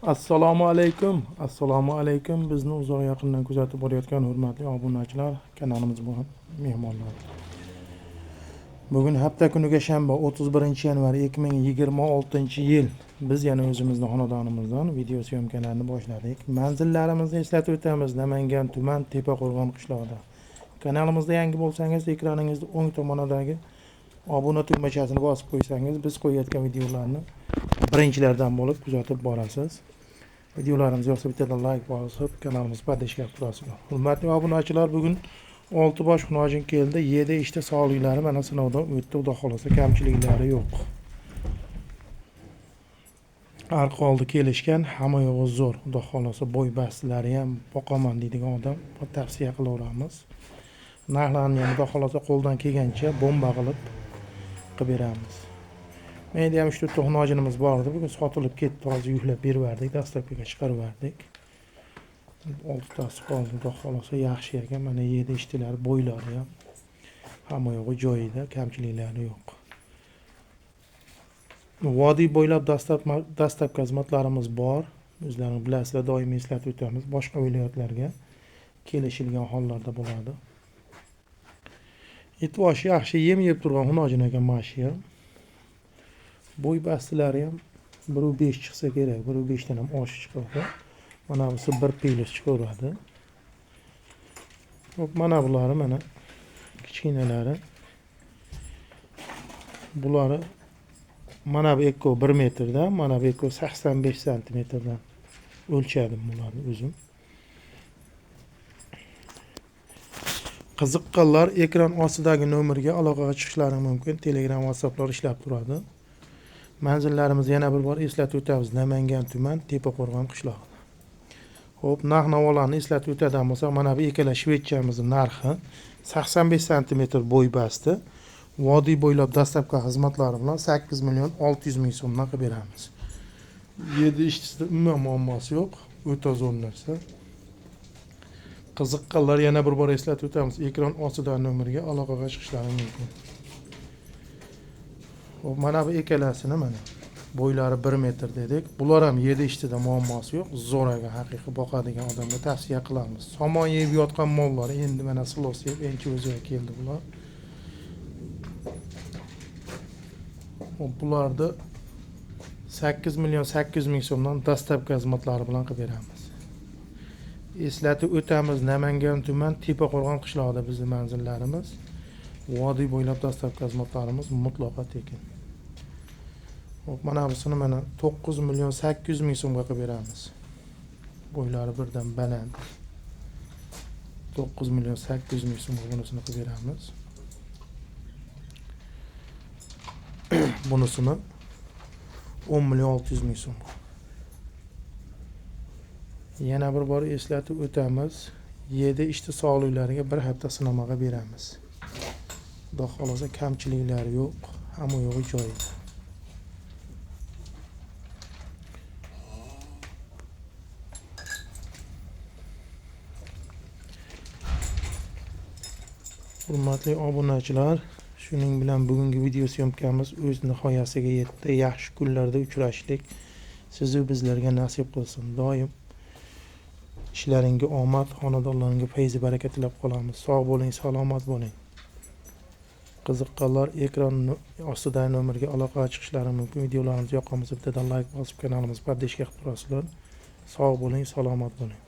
Assalomu alaykum. Assalomu alaykum. Bizni uzoq yaqindan kuzatib borayotgan hurmatli obunachilar, kanalimiz bilan mehmonlar. Bugun hafta kuniga shanba 31-yanvar 2026-yil. Biz yana o'zimizning xonadonimizdan video syomkalarini boshladik. Manzillarimizni eslatib o'tamiz. Namangan tuman Tepaqo'rg'on qishlog'ida. Kanalimizda yangi bo'lsangiz, ekraningizning o'ng tomonidagi obuna tugmachasini bosib qo'ysangiz, biz qo'yayotgan videolarni birinchilardan bo'lib kuzatib borasiz. Videolarimiz yoqsa bittadan like bosib, kanalimizni podpishka qilib turasizlar. Hurmatli obunachilar, bugun 6 bosh xunojin keldi. 7 ishda sog'liklari mana sinovdan o'tdi. Xudo xolasa kamchiliklari yo'q. Arqoldi kelishgan, hamma yo'g'i zo'r. Xudo xolasa bo'y bastilari ham boqaman deydigan odam tavsiya qilaveramiz. Narxlarni ham xudo xolasa qo'ldan kelgancha bomba qilib beramiz. Menda ham 3-4 xunojinimiz bor edi. Bugun sotilib ketdi. Hozir yuklab berib berdik, dastlabkiga chiqarib berdik. 6 tasi qoldi. Xudo xolasa yaxshi ekan. Mana 7 ishtilar, bo'ylari ham hamma yo'g'i joyida, kamchiliklari yo'q. Vodiy bo'ylab dastlabki xizmatlarimiz bor. O'zlaringiz bilasizlar, doim eslatib o'tamiz. Boshqa viloyatlarga kelishilgan hollarda bo'ladi. Itvosh yaxshi yem yeb turgan xunojin ekan mashiya. Bo'y bastilari ham 1.5 chiqsa kerak, 1.5 dan ham oshiq chiqadi. Mana busi 1 chiqaveradi. Hop, mana bulari mana kichkinalari. Bulari mana bu ekko 1 metrdan, mana bu ekko 85 santimetrdan o'lchadim bularni o'zim. Qiziqqanlar ekran ostidagi nomerga aloqaga chiqishlari mumkin. Telegram, WhatsApplar ishlab turadi. Manzillarimizni yana bir bor eslatib o'tamiz. Namangan tuman Tepaqo'rg'on qishlog'i. Xo'p, narx-navolarni eslatib o'tadigan bo'lsak, mana bu ikkala shvetsiyamizning narxi 85 sm bo'y basti. Vodiy bo'ylab dastlabki xizmatlari bilan 8 million 600 ming so'mdan qilib beramiz. 7 ishchisida umuman muammosi yo'q. O'ta zo'r narsa. Qiziqqanlar yana bir bor eslatib o'tamiz. Ekran ostidagi nomerga aloqaga chiqishlari mumkin. Hop, mana bu ikkalasini mana bo'ylari 1 metr dedik. Bular ham 7 ishtida muammosi yo'q. Zo'r ekan, haqiqiy boqadigan odamga tavsiya qilamiz. Somon yeb yotgan mollar endi mana silos yeb enchi o'ziga keldi bular. Hop, bularni 8 million 800 ming so'mdan dastlabki xizmatlari bilan qilib beramiz. Eslatib o'tamiz, Namangan tuman Tepaqo'rg'on qishlog'ida bizning manzillarimiz. Vodiy bo'ylab dastlabki xizmatlarimiz mutlaqo tekin. Hop, mana busini mana 9 million 800 ming so'mga qilib beramiz. Bo'ylari birdan baland. 9 million 800 ming so'mga bunisini qilib beramiz. Bunisini 10 million 600 ming so'm. Yana bir bor eslatib o'tamiz. 7 ishchi sog'liklariga bir hafta sinamaga beramiz. Xudo xolasa kamchiliklari yo'q, hamma yo'g'i joyida. Hurmatli obunachilar, shuning bilan bugungi video syomkamiz o'z nihoyasiga yetdi. Yaxshi kunlarda uchrashdik. Siz-u bizlarga nasib qilsin. Doim ishlaringga omad, xonadonlaringga fayz baraka tilab qolamiz. Sog' bo'ling, salomat bo'ling. Qiziqqanlar ekran ostidagi nomerga aloqaga chiqishlari mumkin. Videolarimiz yoqqan bo'lsa bittadan like bosib, kanalimizni podpishka qilib turasizlar. Sog' bo'ling, salomat bo'ling.